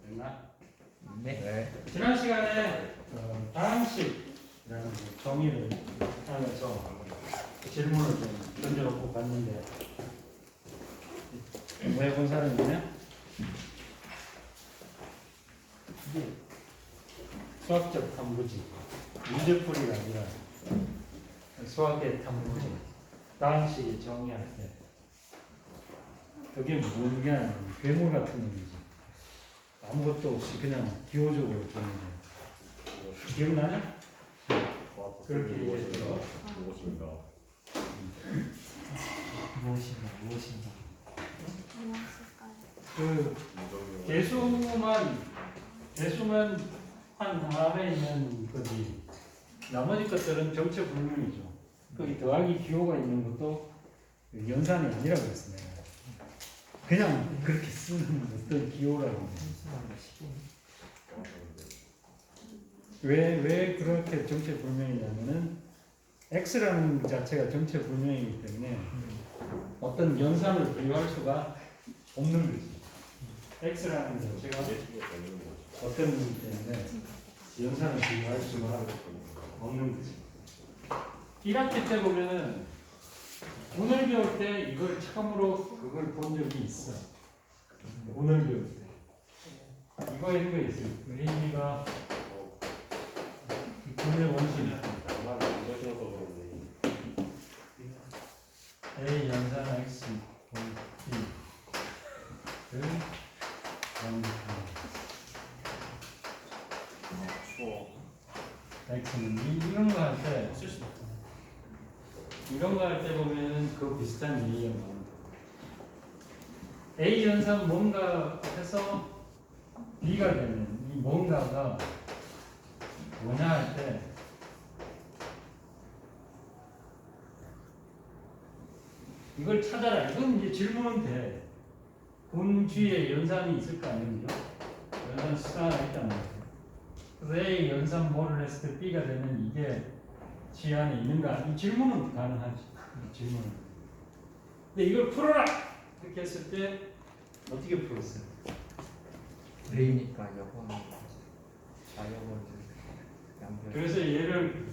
됐나? 네. 지난 시간에 다항식이라는 정의를 하면서 질문을 좀 던져놓고 봤는데 왜 본 사람이 있냐? 이게 수학적 탐구지 문제풀이가 아니라 수학의 탐구지 다항식이 정의할 때 그게 뭐냐 괴물 같은 얘기지. 아무것도 없이 그냥 기호적으로 정의해. 기억나냐? 그렇게 얘기했죠. 무엇인가? 무엇인가. 그 개수만 한 다음에 있는 거지. 나머지 것들은 정체불명이죠. 거기 더하기 기호가 있는 것도 연산이 아니라고 했습니다. 그냥 그렇게 쓰는 어떤 기호라고. 왜 그렇게 정체불명이냐면은 x라는 자체가 정체불명이기 때문에 어떤 연산을 비교할 수가 없는 거지. x라는 자체가 어떤 거기 때문에 연산을 비교할 수가 없는 거지. 1학기 때 보면은 오늘 배울 때 이걸 처음으로 그걸 본 적이 있어. 오늘 배울 때 이거 있는 거 있어요. 의미가 분의 원심이야. A 연산 x b를 x는 이런 거 할 때 이런 거 할 때 보면은 그 비슷한 얘기가 나옵니다. A 연산 뭔가 해서 B가 되면 이 뭔가가 뭐냐 할 때 이걸 찾아라. 이건 이제 질문은 돼. 분주에 연산이 있을 거 아닙니까? 연산 수가 있단 말이에요. 그래서 A 연산 뭐를 했을 때 B가 되면 이게 지 안에 있는가? 이 질문은 가능하지. 이 질문은. 근데 이걸 풀어라! 이렇게 했을 때 어떻게 풀었어요? A니까 여건 자여건 양변. 그래서 얘를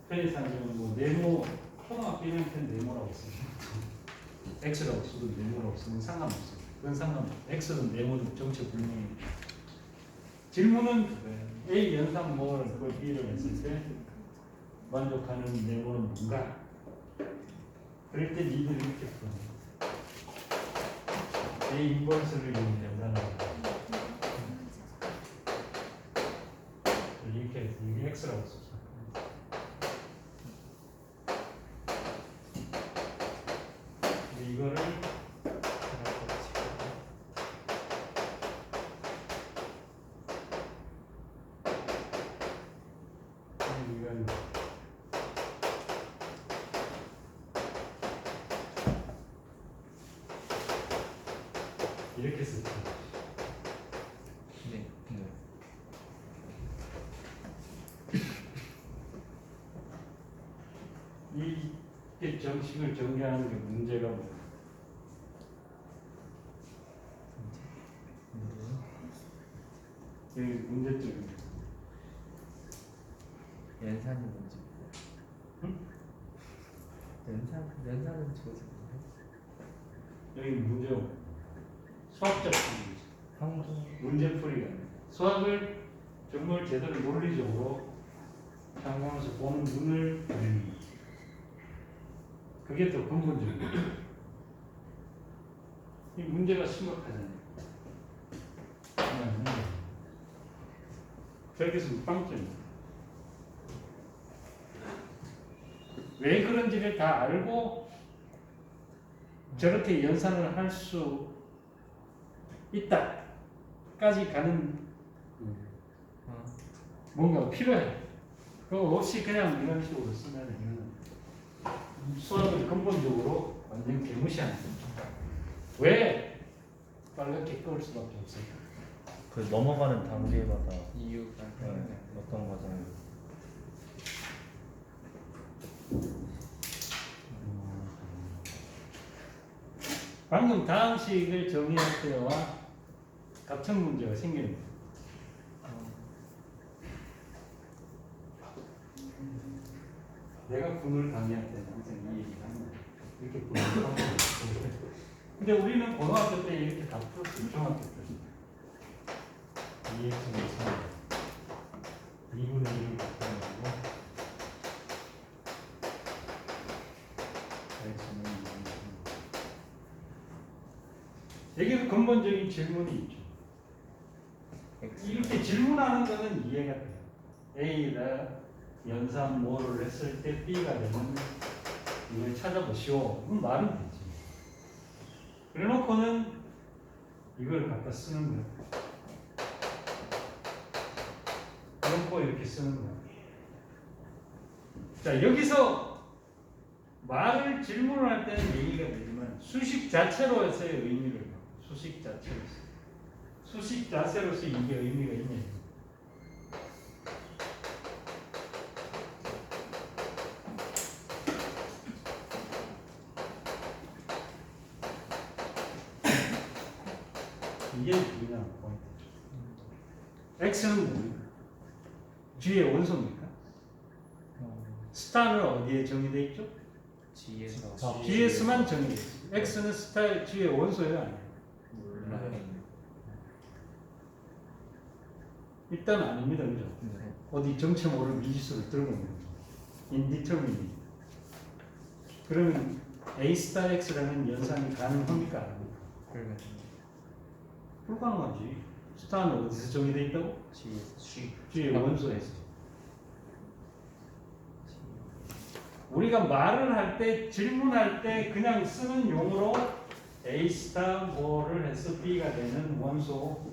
편의상식은 뭐 네모 초등학교는 네모라고 써요. x라고 써도 네모라고 쓰면 상관없어요. 그건 상관없어요. x는 네모는 정체불명이에요. 질문은 A 연산 뭐를 그걸 B를 했을 때 만족하는 네모는 뭔가? 그럴 때 니들이 이렇게 풀어. A 인버스를 연산하고 이렇게 해서 이게 x라고 썼어. 이거를 이건 이렇게 썼죠. 네. 이 정식을 정리하는 게 문제가 뭐예요? 이 문제점이 연산이 뭔지. 응? 연산은 저지 여기 문제고 수학적 항동. 문제풀이가 아니라 수학을 정말 제대로 논리적으로 상상해서 보는 눈을 가리는 거죠. 그게 더 근본적이에요. 이 문제가 심각하잖아요. 저기서 빵점이에요. 왜 그런지를 다 알고 저렇게 연산을 할 수 있다까지 가는 뭔가 필요해. 그거 없이 그냥 이런 식으로 쓰면 이거는 수학을 근본적으로 완전 개무시하는 거죠. 왜 빨갛게 끌 수밖에 없을까? 그 넘어가는 단계마다 이유가 어떤 과정이 방금 다항식을 정의할 때와 같은 문제가 생깁니다. 내가 군을 강의할 때는 항상 이 얘기를 하는 거예요. 이렇게 군을 하는 거예요. 근데 우리는 고등학교 때 이렇게 다 풀었어요. 중학교 때. 2x는 3. 2분의 1을 바꾸는 거고 x는 2분의 1. 여기서 근본적인 질문이 있죠. 이렇게 질문하는 거는 이해가 돼요. A가 연산 뭐를 했을 때 B가 되는 이걸 찾아보시오. 그럼 말은 되지. 그래놓고는 이걸 갖다 쓰는 거야. 그래놓고 이렇게 쓰는 거야. 자, 여기서 말을 질문을 할 때는 얘기가 되지만 수식 자체로서의 의미를 봐. 수식 자체로서. 수식 자체로서 이게 의미가 있냐. 이게 중요한 포인트. X는 뭡니까? G의 원소입니까? 스타는 어디에 정의되어 있죠? G에서 G에서만 정의되어 있습니다. X는 스타의 G의 원소예요? 아니에요? 몰라요. 일단 아닙니다. 그죠? 네. 어디 정체 모를 미지수를 들고 있는 거죠. indeterminate. 그러면 A 스타 X라는 연산이 가능합니까? 안 합니까? 불가능. 불가능하지. 스타는 어디서 정의되어 있다고? G에서 G의 원소에서. 우리가 말을 할 때, 질문할 때 그냥 쓰는 용어로 A 스타 뭐를 해서 B가 되는 원소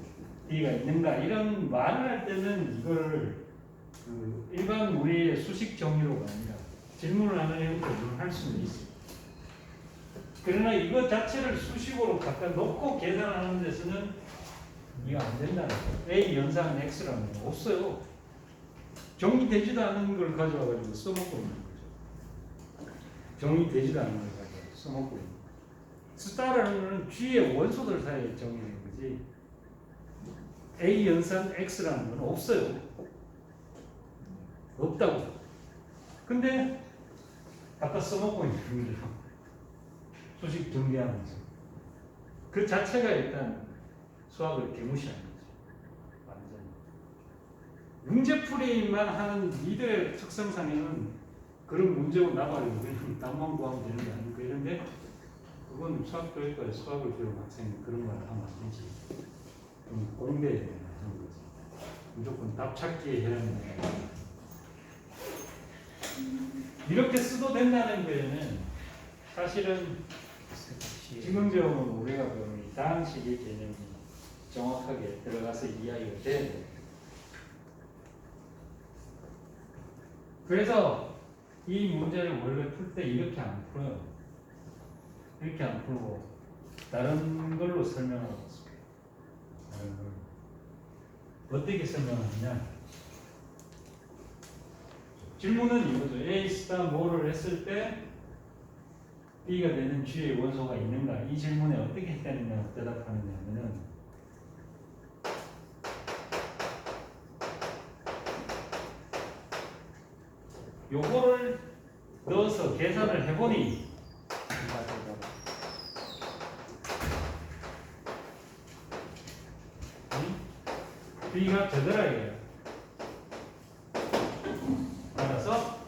B가 있는가 이런 말을 할 때는 이걸 그 일반 우리의 수식 정의로가 아니라 질문을 하는 형태로 할 수는 있어요. 그러나 이거 자체를 수식으로 갖다 놓고 계산하는 데서는 이거 안 된다는 거예요. A 연산 X라는 거 없어요. 정의되지도 않은 걸 가져와가지고 써먹고 있는 거죠. 정의되지도 않은 걸 가져와 써먹고 있는 거죠. 스타라는 거는 G의 원소들 사이에 정의된 거지 A 연산 X라는 건 없어요. 없다고. 근데 갖다 써먹고 있는 거죠. 수식 정리하면서. 그 자체가 일단 수학을 개무시하는 거죠. 완전히. 문제풀이만 하는 니들의 특성상에는 그런 문제고 나발이고 그냥 답만 구하면 되는 게 아니고 이런데 그건 수학교육과에 수학을 배우는 학생이 그런 걸 하면 안 되지. 좀 공부해야 되는 거지. 무조건 답 찾기에 해야 되는 거야. 이렇게 써도 된다는 거에는 사실은 지금 배우는 우리가 배우는 이 다항식의 개념이 정확하게 들어가서 이해가 돼야 돼. 그래서 이 문제를 원래 풀 때 이렇게 안 풀어요. 이렇게 안 풀고 다른 걸로 설명하고 있습니다. 다른 걸로. 어떻게 설명하느냐? 질문은 이거죠. A 스타 뭐를 했을 때 B가 되는 G의 원소가 있는가? 이 질문에 어떻게 대답하느냐면은 요거를 넣어서 계산을 해보니 B가 되더라 이거예요. 따라서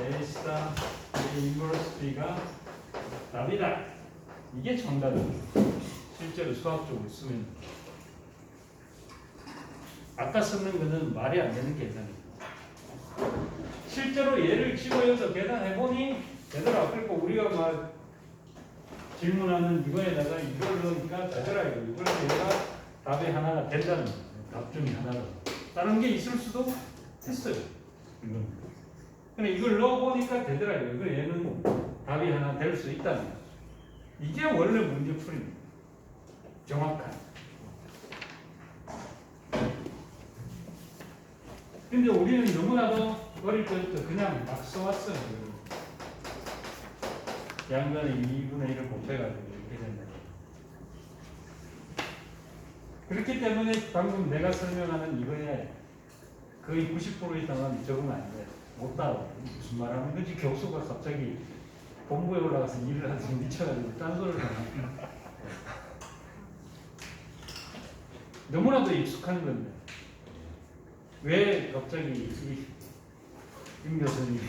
A 스타 A 인버스 B가 답이다. 이게 정답이에요. 실제로 수학적으로 쓰면 아까 쓰는 거는 말이 안 되는 계산이에요. 실제로 얘를 집어여서 계산해보니 되더라. 그러니까 우리가 막 질문하는 이거에다가 이걸 넣으니까 되더라. 이걸 얘가 답이 하나가 된다는 거예요. 답 중에 하나가. 다른 게 있을 수도 했어요. 이건. 근데 이걸 넣어보니까 되더라. 이거 얘는 답이 하나 될 수 있다는 거죠. 이게 원래 문제풀이입니다. 정확한. 근데 우리는 너무나도 어릴 때부터 그냥 막 써왔어요. 양변에 2분의 1을 곱해가지고 이렇게 된다. 그렇기 때문에 방금 내가 설명하는 이거에 거의 90% 이상은 적응 안 돼. 못 따라. 무슨 말 하는 건지 교수가 갑자기 본부에 올라가서 일을 하지 미쳐가지고 딴소리를 하나. 너무나도 익숙한 건데 왜 갑자기 임 교수님이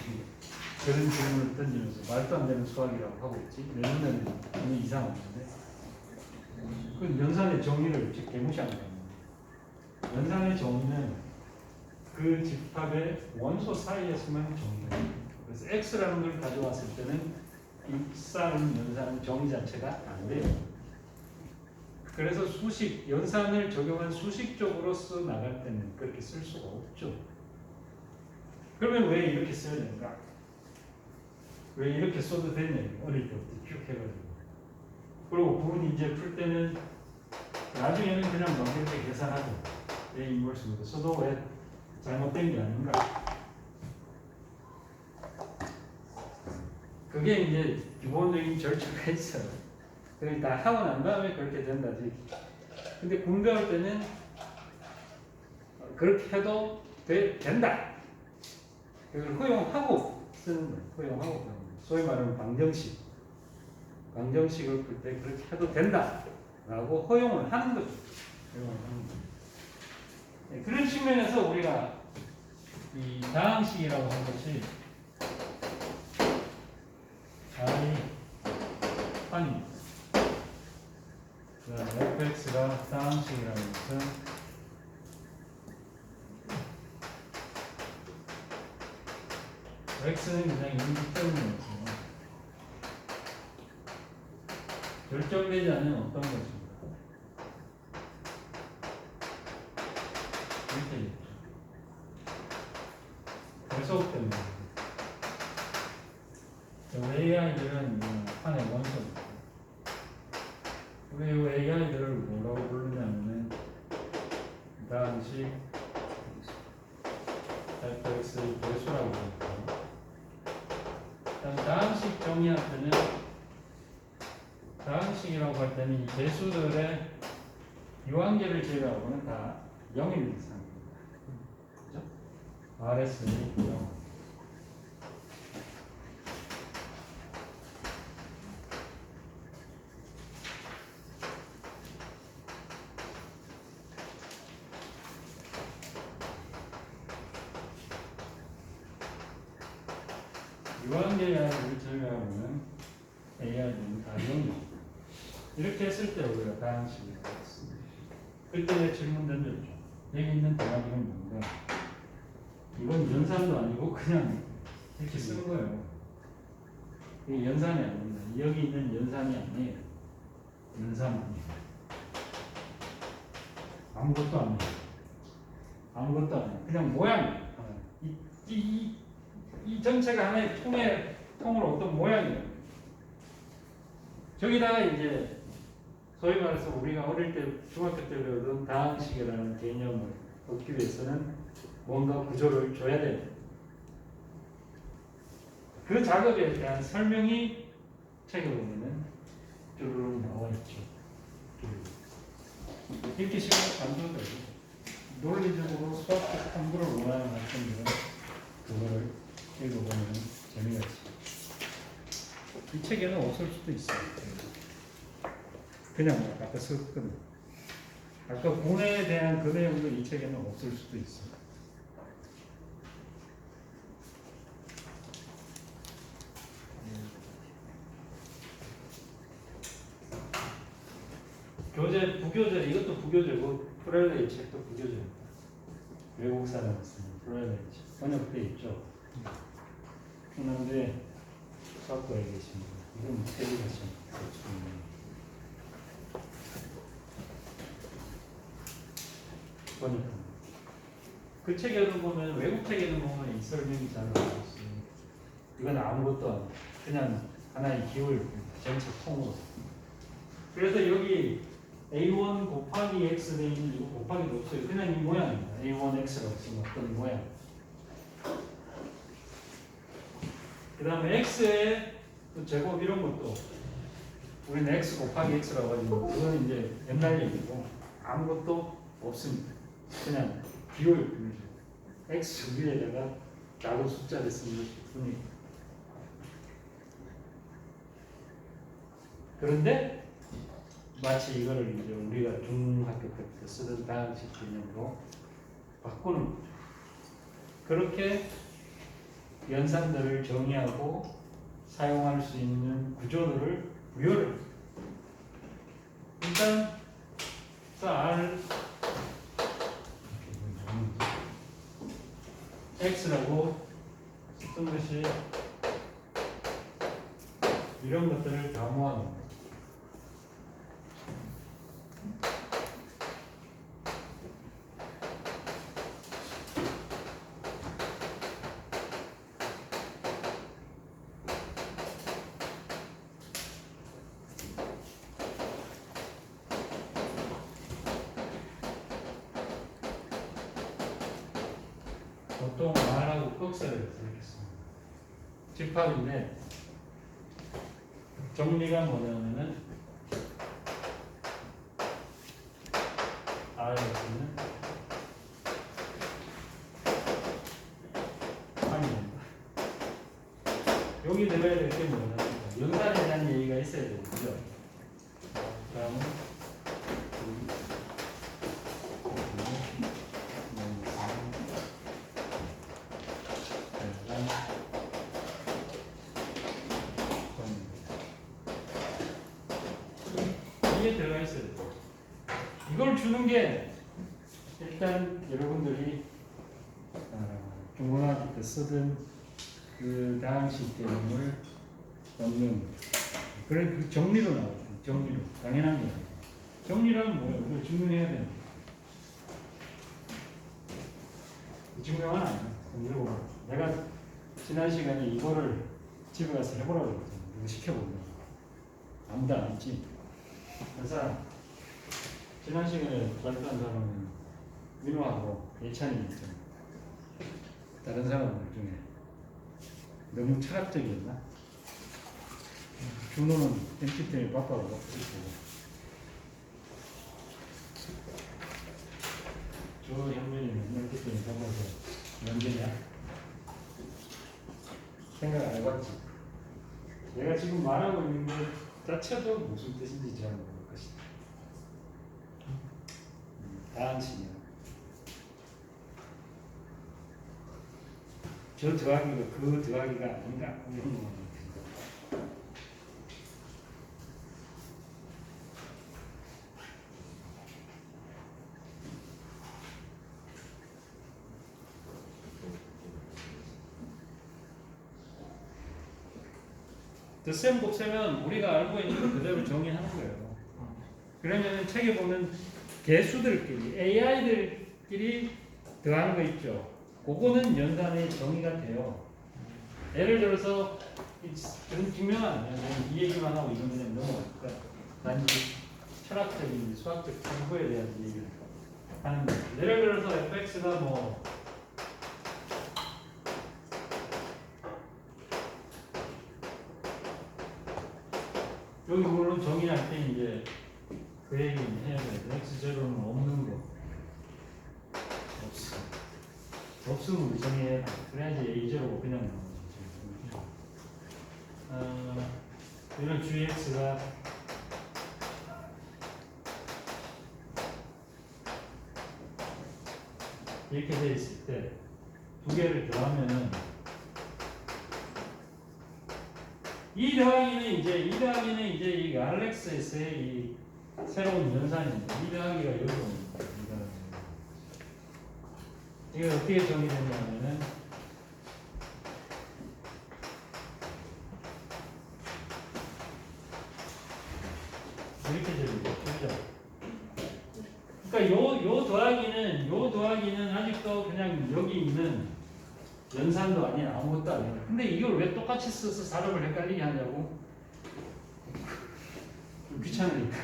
그런 질문을 던지면서 말도 안 되는 수학이라고 하고 있지? 내 눈에는 전혀 이상 없는데 그 연산의 정의를 개무시한 거예요. 연산의 정의는 그 집합의 원소 사이에서만 정의해요. 그래서 x라는 걸 가져왔을 때는 이 쌓은 연산의 정의 자체가 안 돼요. 그래서 수식, 연산을 적용한 수식적으로 써 나갈 때는 그렇게 쓸 수가 없죠. 그러면 왜 이렇게 써야 되는가? 왜 이렇게 써도 되냐? 어릴 때부터 쭉 해가지고. 그리고 부분 이제 풀 때는 나중에는 그냥 명확하게 계산하고 A 인버스로 써도 왜 잘못된 게 아닌가? 그게 이제 기본적인 절차가 있어요. 그러니까 하고 난 다음에 그렇게 된다지. 근데 공부할 때는 그렇게 해도 된다. 그걸 허용하고 쓰는 거예요. 허용하고. 소위 말하는 방정식. 방정식을 풀 때 그렇게 해도 된다. 라고 허용을 하는 거죠. 허용을 하는 거죠. 네, 그런 측면에서 우리가 이 다항식이라고 한 것이 I 판입니다. 그 다음에 fx가 다항식이라는 것은 x는 그냥 인지점이었어요. 결정되지 않은 어떤 것입니다. 이렇게 있죠. 계속됩니다. AI들은 판의 원소입니다. 우리 이 AI들을 뭐라고 부르냐면은 다항식 fx의 배수라고 부릅니다. 다항식 정의할 때는 다항식이라고 할 때는 이 배수들의 유한계를 제외하고는 다 0인 이상입니다. 그죠? RS는 0. 유한계 아이를 제외하고는 AI는 다 0입니다. 이렇게 했을 때 우리가 다항식이라고 했습니다. 그때 질문 던졌죠. 여기 있는 대각이는 뭔가? 이건 연산도 아니고 그냥 이렇게 쓰는 거예요. 이게 연산이 아닙니다. 여기 있는 연산이 아니에요. 연산 아닙니다. 아무것도 아니에요. 아무것도 아니에요. 그냥 모양이에요. 이 전체가 하나의 통으로 어떤 모양이에요. 저기다가 이제 소위 말해서 우리가 어릴 때 중학교 때 배우던 다항식이라는 개념을 얻기 위해서는 뭔가 구조를 줘야 돼요. 그 작업에 대한 설명이 책에 보면은 쭉 나와 있죠. 이렇게 시간을 만들어야 돼요. 논리적으로 수학적 탐구를 원하는 학생들은 그거를 읽어보면 재미가 있어요. 이 책에는 없을 수도 있어요. 그냥 아까 썼거든요. 아까 분해에 대한 그 내용도 이 책에는 없을 수도 있어요. 교재, 부교재, 이것도 부교재고 프렐레이 책도 부교재입니다. 외국 사람이 쓰는 프렐레이 책. 번역돼 있죠. 충남대 수학과에 계십니다. 이건 테리가십니다. 번역합니다. 그 책에도 보면, 외국 책에도 보면 이 설명이 잘 나와 있어요. 이건 아무것도 아니에요. 그냥 하나의 기울, 전체 통으로. 그래서 여기 A1 곱하기 X 돼 있는 이거 곱하기도 없어요. 그냥 이 모양입니다. A1X라고 쓰면 어떤 모양. 그 다음에 X의 제곱 이런 것도 우리는 X 곱하기 X라고 하지만 그건 이제 옛날 얘기고 아무것도 없습니다. 그냥 비워요. x 위에다가 작은 숫자를 쓰는 것일 뿐이고. 그런데 마치 이거를 이제 우리가 중학교 때부터 쓰던 다항식 개념으로 바꾸는 거죠. 그렇게 연산들을 정의하고 사용할 수 있는 구조들을 부여를 합니다. 일단 R X라고 쓴 것이 이런 것들을 다 모아놓은 거예요. 보통 R하고 꺽쇠를 이렇게 씁니다. 집합인데 정리가 뭐냐면은 R에서는 3입니다. 여기 들어야 될 게 뭐냐면 연산에 대한 얘기가 있어야 되겠죠. 다음은 이게 들어가 있어야 돼요. 이걸 주는 게 일단 여러분들이 중고등학교 때 쓰던 그 다항식 개념을 넣는 그래 그 정리로 나오죠. 정리로 당연한 거예요. 정리라는 뭐예요? 그걸 증명해야 되는 거예요. 증명은 아니에요. 정리로 내가 지난 시간에 이거를 집에 가서 해보라고 그랬잖아요. 이거 시켜보면 아무도 안 했지. 그래서 지난 시간에 발표한 사람은 민호하고 예찬이 있잖아요. 다른 사람들 중에 너무 철학적이었나? 준호는 MC 때문에 바빠서 없었고 저 현민이는 MC 때문에 바빠서 언제냐? 생각 안 해봤지. 내가 지금 말하고 있는 것 자체도 무슨 뜻인지 잘 모를 것이다. 다항식이야. 저 더하기가 그 더하기가 아닌가? 이런 거. 덧셈 곱셈은 우리가 알고 있는 거 그대로 정의하는 거예요. 그러면 책에 보면 개수들끼리 AI들끼리 더하는 거 있죠. 그거는 연산의 정의가 돼요. 예를 들어서 증명은 안 돼요. 이 얘기만 하고 이건 그냥 넘어가니까 단지 철학적인 수학적 정보에 대한 얘기를 하는 거예요. 예를 들어서 fx가 뭐 여기 물론 정의할 때 이제 그 얘기는 해야 돼요. x0는 없는 거. 없어. 없으면 우리 정의해야 돼. 그래야지 a0고 그냥 나오지. 이런 gx가 이렇게 돼 있을 때 두 개를 더하면은 이 더하기는 이제 이 RX에서의 이 새로운 연산입니다. 이 더하기가 여기로 옵니다. 이게 어떻게 정의되냐면은 이렇게 됩니다. 그죠? 그러니까 요 더하기는 아직도 그냥 여기 있는 연산도 아니야. 아무것도 아니야. 근데 이걸 왜 똑같이 써서 사람을 헷갈리게 하냐고? 귀찮으니까.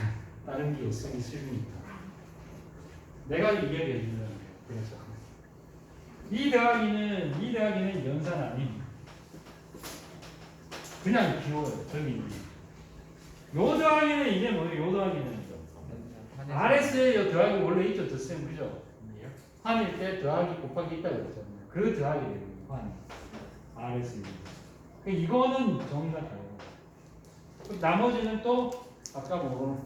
다른 게 쓰기 싫으니까. 내가 이야기해 주는 거예요. 그래서 이 더하기는 연산 아닙니다. 그냥 비워요. 저기 있는. 요 더하기는 이제 뭐예요? 요 더하기는 RS에 요 더하기 원래 있죠, 덧셈 그죠? 환일 때 더하기 곱하기 있다고 그랬잖아요. 그 더하기 되는 거예요, 환. RS입니다. 이거는 정의가 다요. 나머지는 또 아까 말한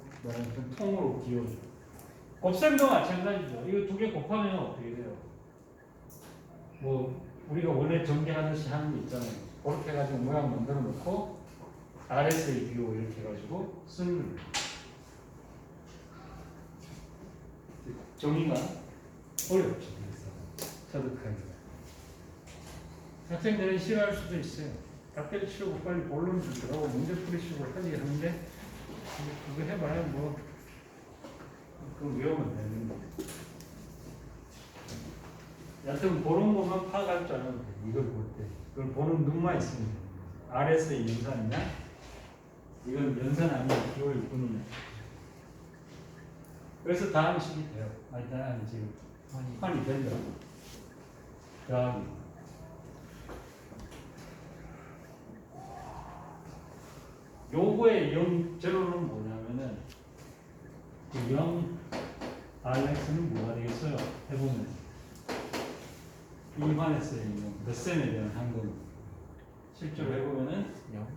그 통으로 기울여. 곱셈도 마찬가지죠. 이거 두 개 곱하면 어떻게 돼요? 뭐 우리가 원래 전개하듯이 하는 게 있잖아요. 그렇게 해가지고 모양 만들어 놓고 RSA 비교 이렇게 해가지고 쓰는 거예요. 정의가 어렵죠. 그래서 서득하기가. 학생들은 싫어할 수도 있어요. 다 때려치우고 빨리 본론 좀 들어가고 문제 풀이시고 하지 하는데 그거 해봐야 뭐 그건 외우면 되는데. 여튼 그런 것만 파악할 줄 알면 돼. 이걸 볼 때. 그걸 보는 눈만 있으면 돼. RS의 연산이냐? 이건 연산 아니면 기호일 뿐이냐? 그래서 다음 식이 돼요. 아니 지금 환이 된다. 더하기. 요거의 0제로는 뭐냐면은 그 0 RX는 뭐가 되겠어요? 해보면 이 환에서의 덧셈에 대한 항공 실제로 해보면은 0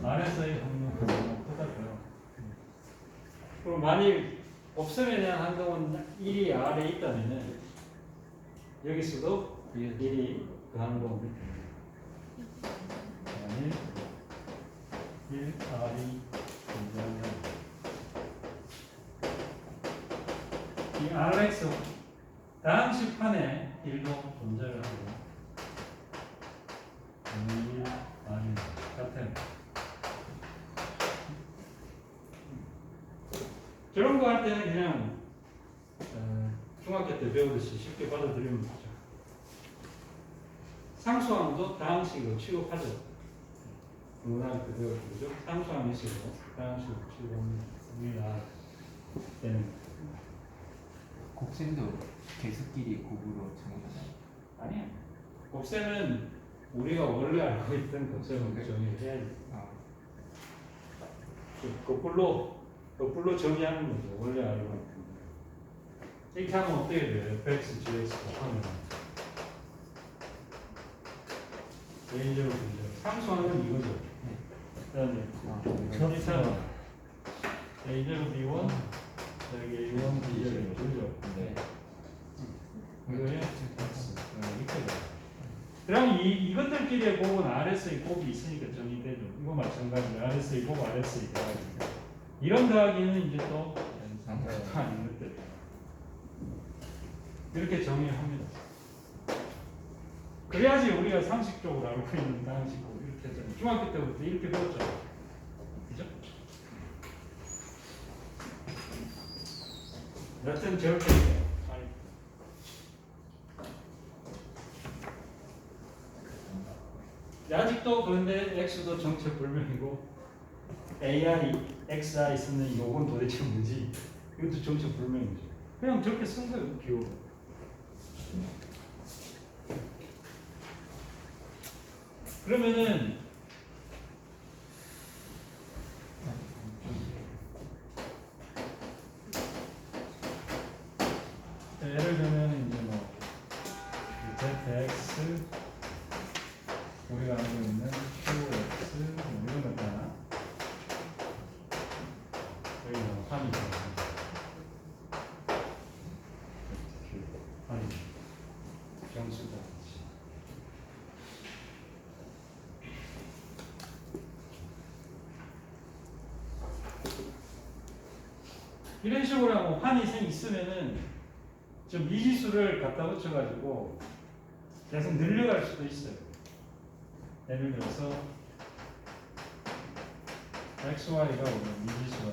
RS의 항공은 크다고요. 그럼 만일 곱셈에 대한 항공은 1이 R에 있다면은 여기서도 1이 그 항공을 됩니다. 만일 1R이 존재하면 이 RX 다항식 판에 1도 존재를 하고 1R이 같아요. 저런 거 할 때는 그냥 중학교 때 배우듯이 쉽게 받아들이면 되죠. 상수항도 다항식으로 취급하죠. 고등학교 때 배웠죠. 상수항식으로 다항식으로 취급합니다. 되는 곡선도 개수끼리 곱으로 정해졌나요? 아니야. 곱셈은 우리가 원래 알고 있던 곱셈을 정의를 해야지. 거꾸로 정의하는 거죠. 원래 알고 있던 거. 이렇게 하면 어떻게 돼요? fx, gx 곱하면 A제곱, B제곱. 상수항은 이거죠. 그다음에 이차는 A제곱 B1, 여기 A1, B제곱, 그죠? 네. 이거에 x. 이렇게 돼요. 그럼 이것들끼리의 곱은 RS의 곱이 있으니까 정의되죠. 이거 마찬가지로 RS의 곱, RS의 더하기. 이런 더하기는 이제 또 아닌 것들. 이렇게 정의합니다. 그래야지 우리가 상식적으로 알고 있는 다항식고 이렇게 했잖아요. 중학교 때부터 이렇게 배웠잖아요. 그죠? 여튼 저렇게 해요. 아직도 그런데 x도 정체불명이고 AR이 XI 쓰는 요건 도대체 뭐지? 이것도 정체불명이죠. 그냥 저렇게 쓴 거예요. 기호. 그러면은 예를 들면 이제 뭐 ZX 우리가 알고 있는 QX 뭐 이런 거 있잖아. 여기 뭐 3이잖아. 아니 정수다. 이런 식으로 하고 환이 있으면은 좀 미지수를 갖다 붙여가지고 계속 늘려갈 수도 있어요. 예를 들어서 XY가 오면 미지수가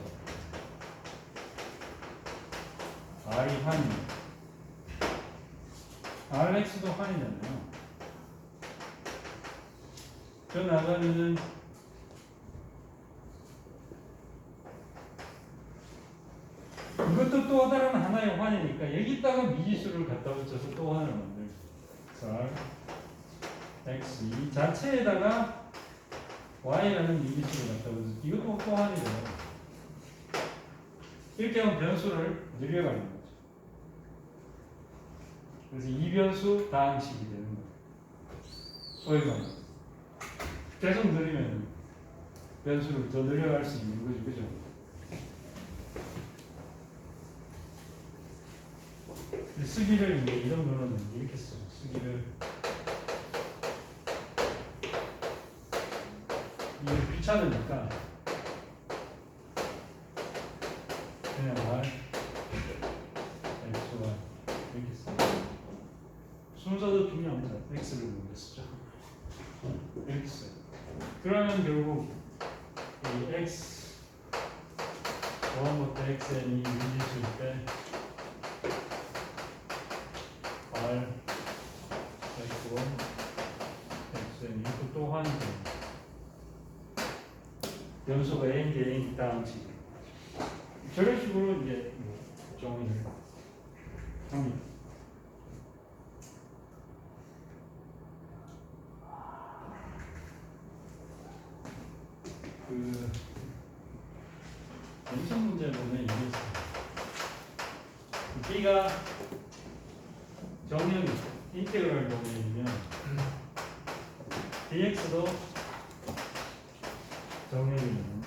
R이 환이 RX도 환이잖아요. 저 나가면은 이것도 또 다른 하나의 환이니까 여기다가 미지수를 갖다 붙여서 또 환을 만들죠. 그래서 X 이 자체에다가 Y라는 미지수를 갖다 붙여서 이것도 또 환이래요. 이렇게 하면 변수를 늘려가는 거죠. 그래서 이변수 다항식이 되는 거예요. 어이가 계속 늘리면 변수를 더 늘려갈 수 있는 거죠, 그죠? 쓰기를 이제 이런 거는 이렇게 써요. 쓰기를 이게 귀찮으니까 그냥 R X와 이렇게 써요. 순서도 중요합니다. X를 먼저 쓰죠. 이렇게 써요. 그러면 결국 이 X 1부터 XN이 미지수일 때 R X1 XN 이것도 또 하는 거예요. 변수가 N 개 N 다항식 저런 식으로 이제 정의를 합니다. 그 연습 문제 보면 이게 있어요. B가 정형이 인테그럴 도메인이면 dx도 정형이면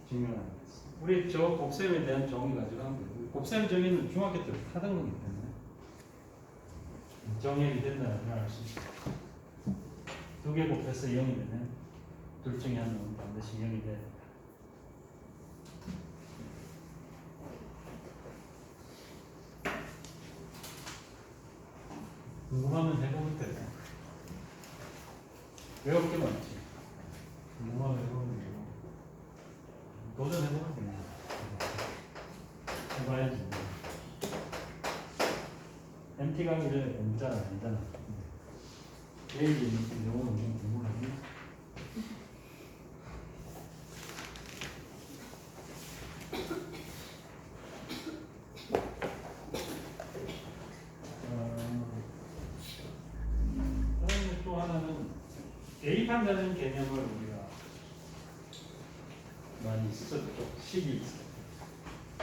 증명하는 거예요. 우리 저 곱셈에 대한 정의 가지고 하면 돼요. 곱셈 정의는 중학교 때부터 하던 거기 때문에 정형이 된다는 걸 알 수 있어요. 두 개 곱해서 0이 되면 둘 중에 한 놈은 반드시 0이 돼야 돼요. 궁금하면 해보면 돼요. 외울 게 많지. 궁금하면 해보면 되고 도전해보면 돼요. 해봐야지. MT 강의 전에 공부자는 아니잖아. 내일이 있는 경우는 좀 궁금하니? 그다음에 또 하나는 대입한다는 개념을 우리가 많이 썼죠. 식이 있어요.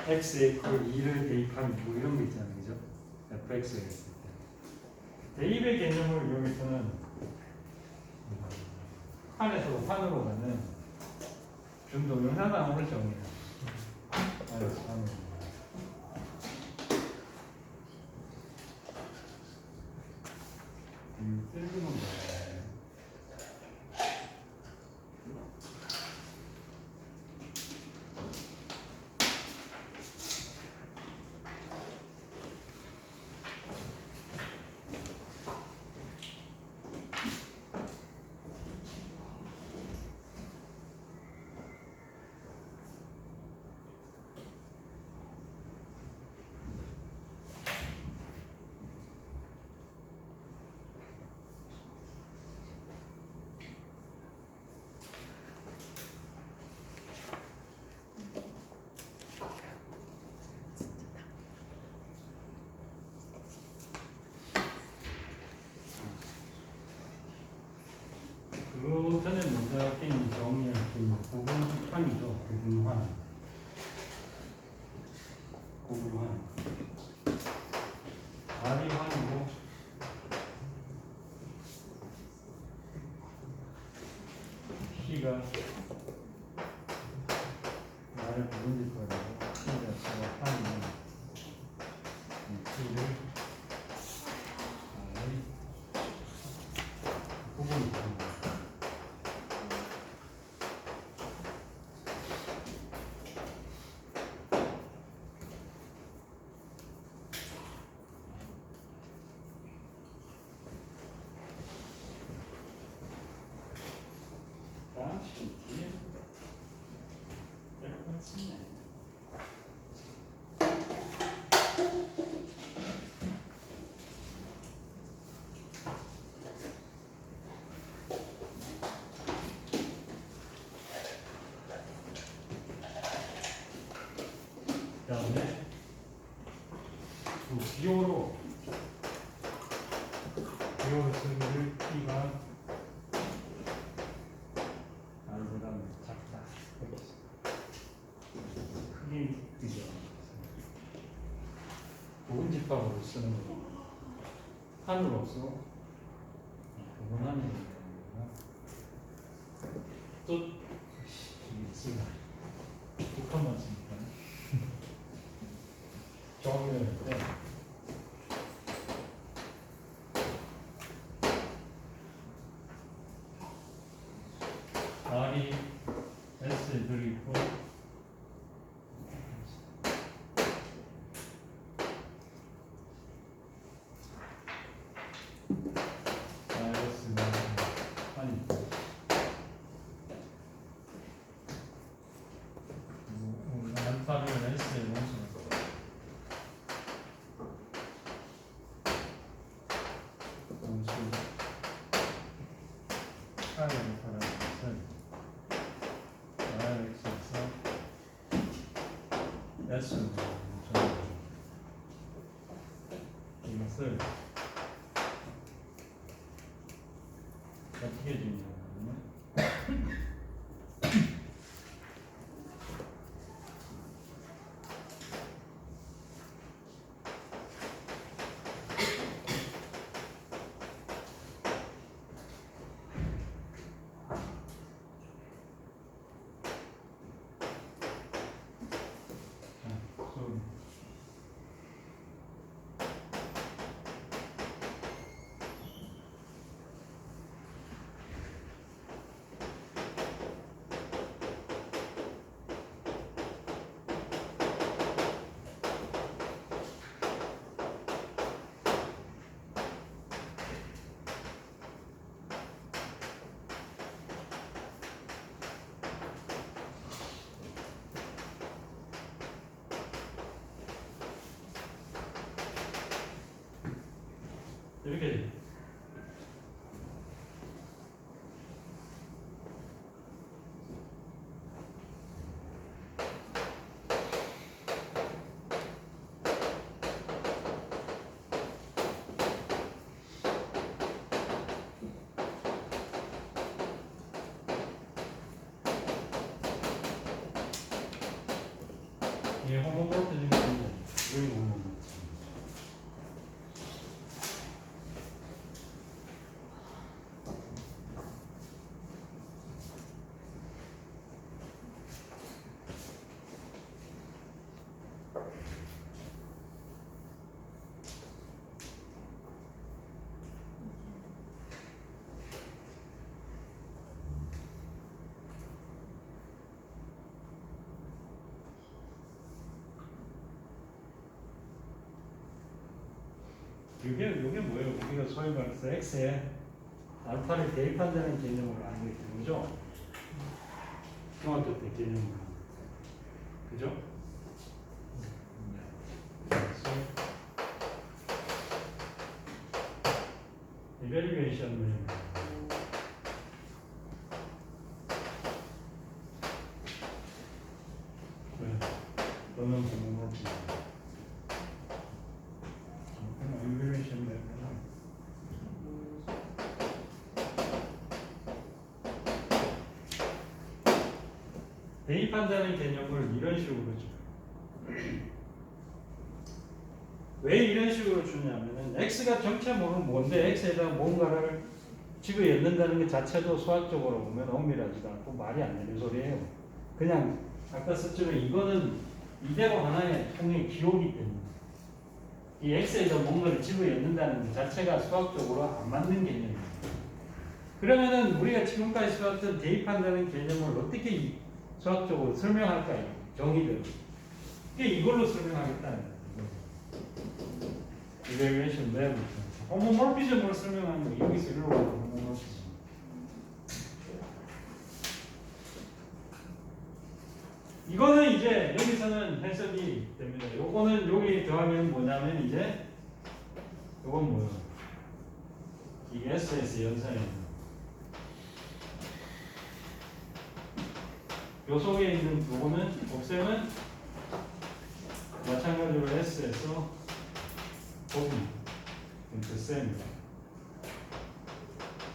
x에 이퀄 2를 대입하면 뭐 이런 거 있잖아요, 그죠? fx에 있을 때 대입의 개념을 이용해서는 판에서 판으로 가는 준동영상항을 정해요. 알았어, 하는 뜰기는 뭐예요? 그 전에 먼저 낀 정의의 그 구분환이죠. 구분환. 구분환. R이 환이고 C가 R을 구분질 거라고 C가 환이면 C를 구분이 됩니다. 그다음에 비호로 쓰기를 P가 R보다 작다. 크기 부분집합으로 쓰는 거. 한으로서 부분하는 거구나. 또 쓰나 북한만 쓰니까 정의할 때 R이 S에 들어있고 S는 한이 알파를 S에 넣어서 공수 파이 알파라는 것은 RX에서 S로 정해줍니다. 이것을 어떻게 주냐면 이렇게 이게 호모모르피즘이 여기 보면 이게 뭐예요? 우리가 소위 말해서 X에 알파를 대입한다는 개념으로 알고 있는 거죠? 중학교 때 개념으로. 그죠? 그래서 이베리베이션을 너는 공부를 이베리베이션 되면 대입한다는 개념을 이런 식으로 줘요. 왜 이런 식으로 주냐면은 x가 정체 모르면 뭔데 x에다가 뭔가를 집어넣는다는 것 자체도 수학적으로 보면 엄밀하지도 않고 말이 안 되는 소리예요. 그냥 아까 썼지만 이거는 이대로 하나의 통의 기호기 때문에 이 x에다 뭔가를 집어넣는다는 것 자체가 수학적으로 안 맞는 개념이에요. 그러면은 우리가 지금까지 써왔던 대입한다는 개념을 어떻게 수학적으로 설명할까요? 정의대로. 이걸로 설명하겠다는 거예요. 이베리에이션 맵. 호모모피즘으로 설명하는 거 여기서 일로 가는 호모모피즘. 이거는 이제 여기서는 해석이 됩니다. 요거는 여기 더하면 뭐냐면 이제 요건 뭐예요? 이게 SS 연산입니다. 요 속에 있는 요거는 곱셈은 마찬가지로 S에서 곱이 그 셈입니다.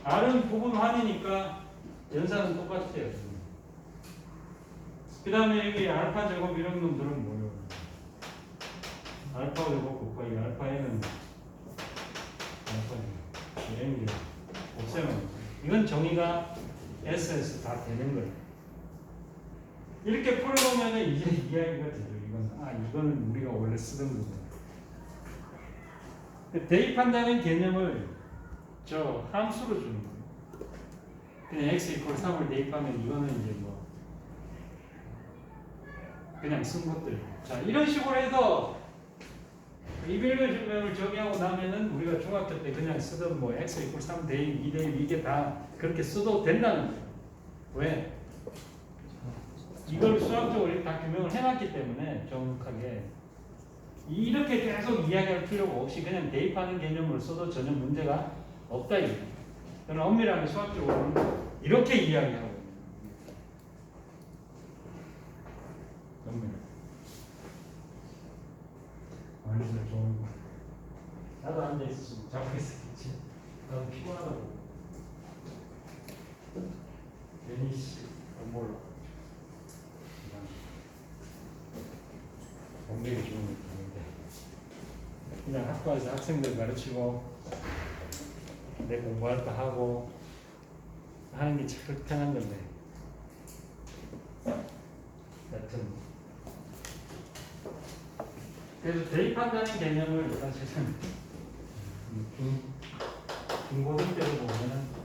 R은 부분환이니까 연산은 똑같아요. 그 다음에 여기 알파 제곱 이런 놈들은 뭐예요? 알파 제곱 곱하기 알파 n은 n이 없애면 이건 정의가 S에서 다 되는 거예요. 이렇게 풀어보면 이제 이야기가 되죠. 이거는 우리가 원래 쓰던 거고. 대입한다는 개념을 저 함수로 주는 거예요. 그냥 x 이퀄 3을 대입하면 이거는 이제 뭐 그냥 쓴 것들. 자, 이런 식으로 해서 이별의 증명을 정의하고 나면은 우리가 중학교 때 그냥 쓰던 뭐 x 이퀄 3 대입, 2 대입 이게 다 그렇게 써도 된다는 거예요. 왜? 이걸 수학적으로 이렇게 다 규명을 해놨기 때문에 정확하게 이렇게 계속 이야기할 필요가 없이 그냥 대입하는 개념으로 써도 전혀 문제가 없다 이거예요. 저는 엄밀하게 수학적으로는 이렇게 이야기하고 있는 거예요. 완전 좋은 거. 나도 앉아 있었으면 자고 있었겠지. 너무 피곤하다고. 괜히 안 몰라. 공격이 좋은 거 같은데. 그냥 학과에서 학생들 가르치고 내 공부할 거 하고 하는 게 참 편한 건데. 여튼 그래서 대입한다는 개념을 사실은 중고등 때로 보면은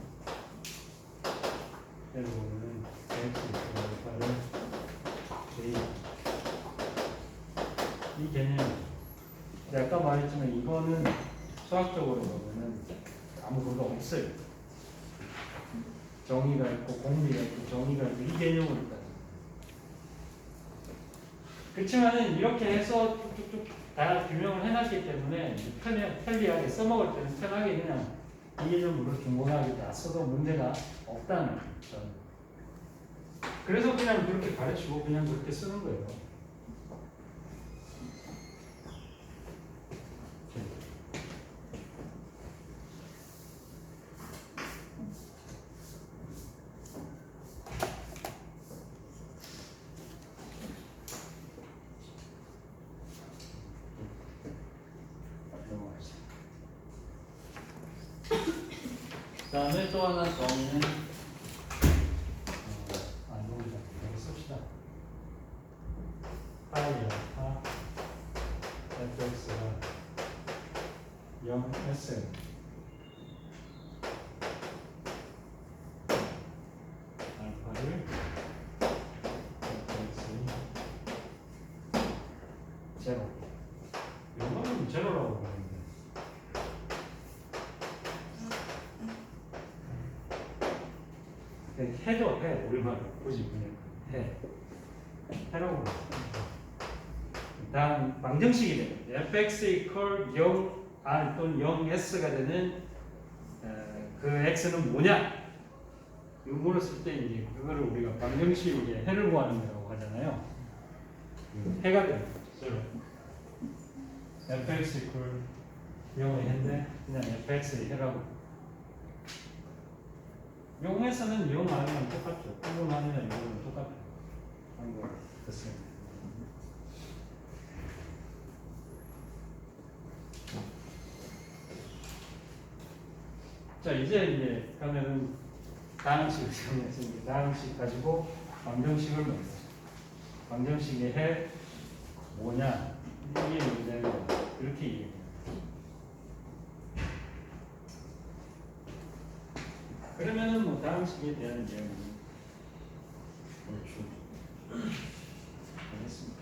이 개념 아까 말했지만 이거는 수학적으로 보면은 아무 그거 없어요. 정의가 있고 공리가 있고 정의가 있고 이 개념으로 따져. 그렇지만은 이렇게 해서 쭉쭉쭉 다 규명을 해놨기 때문에 편리하게 써먹을 때는 편하게 그냥 이 개념으로 중고등학교 다 써도 문제가 없다는 거죠. 그래서 그냥 그렇게 가르치고 그냥 그렇게 쓰는 거예요. 그 다음에 또 하나 정의는 여기 씁시다. 파이 알파 fx가 0s 알파를 fx이 제로. 이거는 제로라고 보는데. 해도 해 우리말로 굳이 그냥 해라고 다음 방정식이 돼요. fx 이퀄 0r 또는 0s가 되는 그 x는 뭐냐? 이거 물었을 때 이제 그거를 우리가 방정식에 해를 구하는 거라고 하잖아요. 해가 되는 거죠. fx 이퀄 0의 해인데 그냥 fx의 해라고. 0에서는 0 아니면 똑같죠. 0 아니면 0은 똑같아요. 한거 됐습니다. 자 이제 그러면은 다항식을 정리했으니까 다항식 가지고 방정식을 넣어요. 방정식의 해 뭐냐? 이게 문제는 이렇게 얘기해요. 그러면은 뭐 다항식에 대한 이야기는 알겠습니다.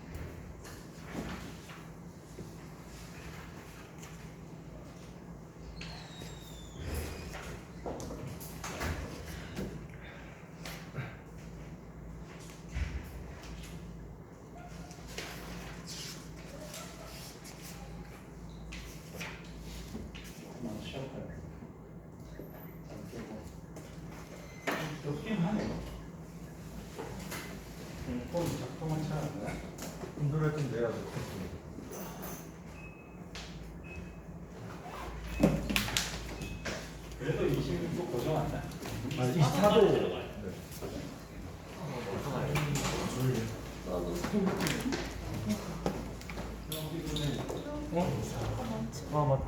없긴 하네요. 폰 작동은 잘 안 나요. 힘들어 좀 내야 돼. 그래도 26도 고정한다. 24도. 네. 여기 아 맞다.